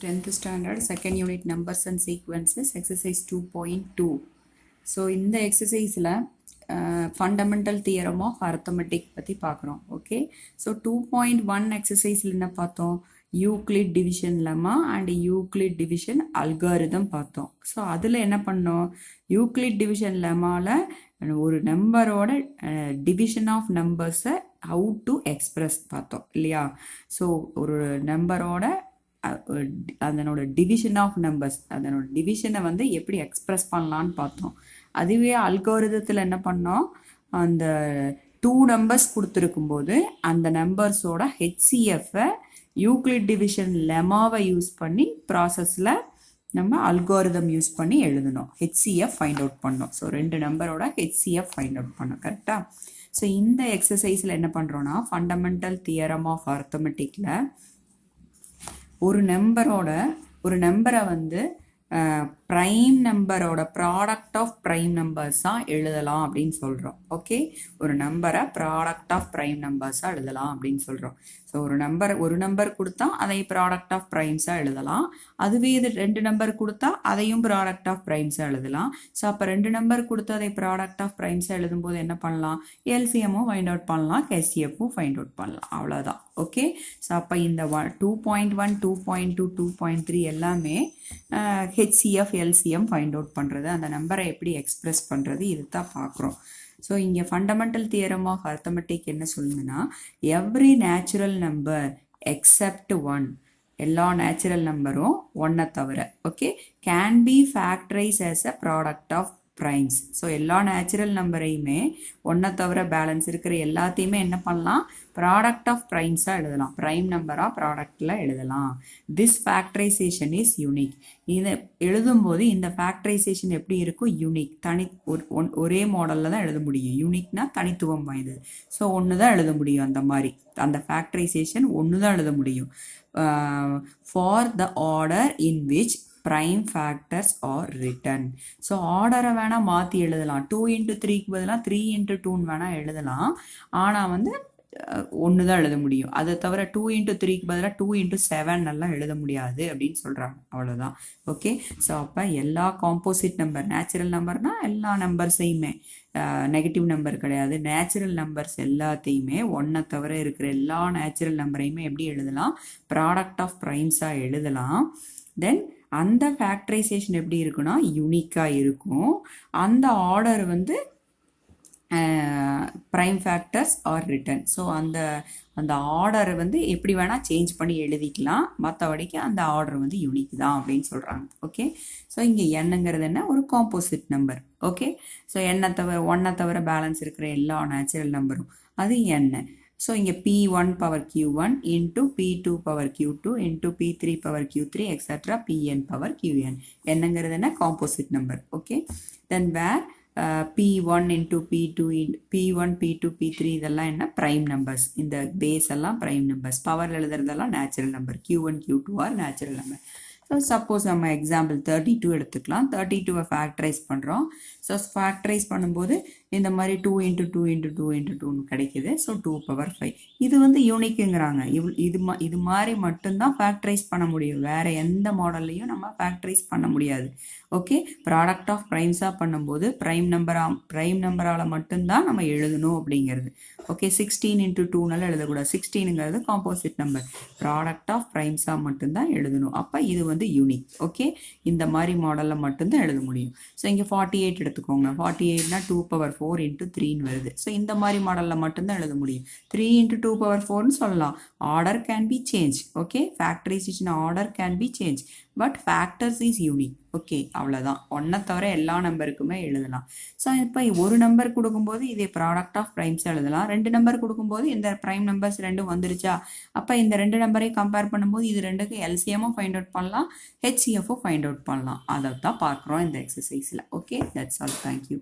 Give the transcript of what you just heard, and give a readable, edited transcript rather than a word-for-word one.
10th standard second unit numbers and sequences exercise 2.2. So இந்த exerciseல fundamental theorem of arithmetic பத்தி பார்க்குறோம். Okay. So 2.1 exerciseல என்ன பார்த்தோம்? Euclid division lemma and Euclid division algorithm பார்த்தோம். So அதில் என்ன பண்ணோம்? Euclid division lemmaல ஒரு நம்பரோட division of numbers how to express பார்த்தோம் இல்லையா? So ஒரு நம்பரோட அதனோட டிவிஷன் ஆஃப் நம்பர்ஸ் அதனோட டிவிஷனை வந்து எப்படி எக்ஸ்பிரஸ் பண்ணலான்னு பார்த்தோம். அதுவே அல்காரிதத்தில் என்ன பண்ணோம், அந்த 2 நம்பர்ஸ் கொடுத்துருக்கும் போது அந்த நம்பர்ஸோட ஹெச்சிஎஃப்பை யூக்ளிட் டிவிஷன் லெமாவை யூஸ் பண்ணி ப்ராசஸில் நம்ம அல்காரிதம் யூஸ் பண்ணி எழுதணும். ஹெச்சிஎஃப் ஃபைண்ட் அவுட் பண்ணோம். ஸோ 2 நம்பரோட ஹெச்சிஎஃப் ஃபைண்ட் அவுட் பண்ணோம். கரெக்டாக? ஸோ இந்த எக்ஸசைஸில் என்ன பண்ணுறோன்னா, ஃபண்டமெண்டல் தியரம் ஆஃப் அரித்மெட்டிக்கில் ஒரு நம்பரை வந்து ப்ரைம் நம்பரோட ப்ராடக்ட் ஆஃப் ப்ரைம் நம்பர்ஸாக எழுதலாம் அப்படின்னு சொல்கிறோம். ஓகே, ஒரு நம்பரை ப்ராடக்ட் ஆஃப் ப்ரைம் நம்பர்ஸாக எழுதலாம் அப்படின்னு சொல்கிறோம். ஸோ ஒரு நம்பர் கொடுத்தா அதை ப்ராடக்ட் ஆஃப் ப்ரைம்ஸாக எழுதலாம். அதுவே இது 2 நம்பர் கொடுத்தா அதையும் ப்ராடக்ட் ஆஃப் ப்ரைம்ஸாக எழுதலாம். ஸோ அப்போ 2 நம்பர் கொடுத்து அதை ப்ராடக்ட் ஆஃப் ப்ரைம்ஸாக எழுதும்போது என்ன பண்ணலாம்? எல்சிஎம்மும் ஃபைண்ட் அவுட் பண்ணலாம், ஹெச்சிஎஃப்பும் ஃபைண்ட் அவுட் பண்ணலாம். அவ்வளோதான். ஓகே. ஸோ அப்போ இந்த 2.1, 2.2, 2.3 எல்லாமே ஹெச்சிஎஃப் எல்சிஎம் ஃபைண்ட் அவுட் பண்ணுறது, அந்த நம்பரை எப்படி எக்ஸ்பிரஸ் பண்ணுறது, இது தான் பார்க்குறோம். ஸோ இங்கே ஃபண்டமெண்டல் தியரம் ஆஃப் அரித்மெட்டிக் என்ன சொல்லுங்கன்னா, எவ்ரி நேச்சுரல் நம்பர் எக்ஸப்ட் 1, எல்லா நேச்சுரல் நம்பரும் 1 தவிர, okay, can be factorised as a product of primes. So எல்லா நேச்சுரல் நம்பரையுமே 1 தவிர பேலன்ஸ் இருக்கிற எல்லாத்தையுமே என்ன பண்ணலாம்? ப்ராடக்ட் ஆஃப் ப்ரைம்ஸாக எழுதலாம், ப்ரைம் நம்பராக ப்ராடக்டில் எழுதலாம். This factorisation is unique. இதை எழுதும்போது இந்த ஃபேக்டரைசேஷன் எப்படி இருக்கும்? யூனிக், ஒரே மாடலில் தான் எழுத முடியும். யூனிக்னா தனித்துவம் வாய்ந்தது. ஸோ 1 தான் எழுத முடியும். அந்த மாதிரி அந்த ஃபேக்டரைசேஷன் 1 தான் எழுத முடியும். For the order in which prime factors are written. So ஆர்டரை வேணால் மாற்றி எழுதலாம். 2 into 3க்கு பதிலாக 3 into 2ன்னு வேணால் எழுதலாம். ஆனால் வந்து 1 தான் எழுத முடியும். அதை தவிர 2 into 3க்கு பதிலாக 2 into 7 எல்லாம் எழுத முடியாது அப்படின்னு சொல்கிறாங்க. அவ்வளோதான். ஓகே. ஸோ அப்போ எல்லா காம்போசிட் நம்பர், நேச்சுரல் நம்பர்னால் எல்லா நம்பர்ஸையுமே, நெகட்டிவ் நம்பர் கிடையாது, நேச்சுரல் நம்பர்ஸ் எல்லாத்தையுமே 1 தவிர இருக்கிற எல்லா நேச்சுரல் நம்பரையுமே எப்படி எழுதலாம்? ப்ராடக்ட் ஆஃப் ப்ரைம்ஸாக எழுதலாம். தென் அந்த ஃபேக்டரைசேஷன் எப்படி இருக்குன்னா யூனிக்காக இருக்கும். அந்த ஆர்டர் வந்து prime factors are written. So அந்த ஆர்டரை வந்து எப்படி வேணால் சேஞ்ச் பண்ணி எழுதிக்கலாம். மற்றபடிக்கு அந்த ஆர்டர் வந்து யூனிக் தான் அப்படின்னு சொல்கிறாங்க. ஓகே. ஸோ இங்கே என்னங்கிறது என்ன? ஒரு காம்போசிட் நம்பர். ஓகே. ஸோ 1 தவிர பேலன்ஸ் இருக்கிற எல்லா நேச்சுரல் நம்பரும் அது என்ன. ஸோ இங்கே P1 power Q1 into P2 power Q2 into P3 power Q3 etc. Pn power Qn. என்னங்கிறது என்ன? Composite number. Okay. Then where P1 into P2 P1 P2 P3 இதெல்லாம் என்ன? Prime numbers. இந்த பேஸ் எல்லாம் ப்ரைம் நம்பர்ஸ். பவர் எழுதுறதெல்லாம் natural number. Q1 Q2 are natural number. So suppose நம்ம example 32 எடுத்துக்கலாம். 32வை ஃபேக்டரைஸ் பண்ணுறோம். ஸோ ஃபேக்டரைஸ் பண்ணும்போது இந்த மாதிரி 2 into 2 into 2 into 2 கிடைக்குது. So 2 power 5. இது வந்து யூனிக்குங்கிறாங்க. இது மாதிரி மட்டும்தான் ஃபேக்டரைஸ் பண்ண முடியும். வேறு எந்த மாடல்லையும் நம்ம ஃபேக்டரைஸ் பண்ண முடியாது. ஓகே. ப்ராடக்ட் ஆஃப் ப்ரைம்ஸாக பண்ணும்போது ப்ரைம் நம்பரால் மட்டும்தான் நம்ம எழுதணும் அப்படிங்கிறது. ஓகே. 16 into 2னால எழுதக்கூடாது. 16ங்கிறது காம்போசிட் நம்பர். ப்ராடக்ட் ஆஃப் ப்ரைம்ஸாக மட்டும்தான் எழுதணும். அப்போ இது வந்து யூனிக். ஓகே. இந்த மாதிரி மாடலில் மட்டும்தான் எழுத முடியும். ஸோ இங்கே 48 எடுத்துக்கோங்க. 48னா 2 power 4 into 3ன்னு வருது. ஸோ இந்த மாதிரி மாடலில் மட்டும்தான் எழுத முடியும். 3 into 2 power 4ன்னு சொல்லலாம். Order can be change. Okay. Factorisation order can be change, but factors is unique. Okay. அவ்வளோதான். 1 தவிர எல்லா நம்பருக்குமே எழுதலாம். ஸோ இப்போ ஒரு நம்பர் கொடுக்கும்போது இதே ப்ராடக்ட் ஆஃப் ப்ரைம்ஸ் எழுதலாம். 2 நம்பர் கொடுக்கும்போது இந்த ப்ரைம் நம்பர்ஸ் 2 வந்துருச்சா, அப்போ இந்த 2 நம்பரையும் கம்பேர் பண்ணும்போது இது 2க்கு எல்சிஎம்மும் ஃபைண்ட் அவுட் பண்ணலாம், ஹெச்சிஎஃப்பும் ஃபைண்ட் அவுட் பண்ணலாம். அதை தான் பார்க்குறோம் இந்த எக்ஸசைஸில். ஓகே. That's all. தேங்க்யூ.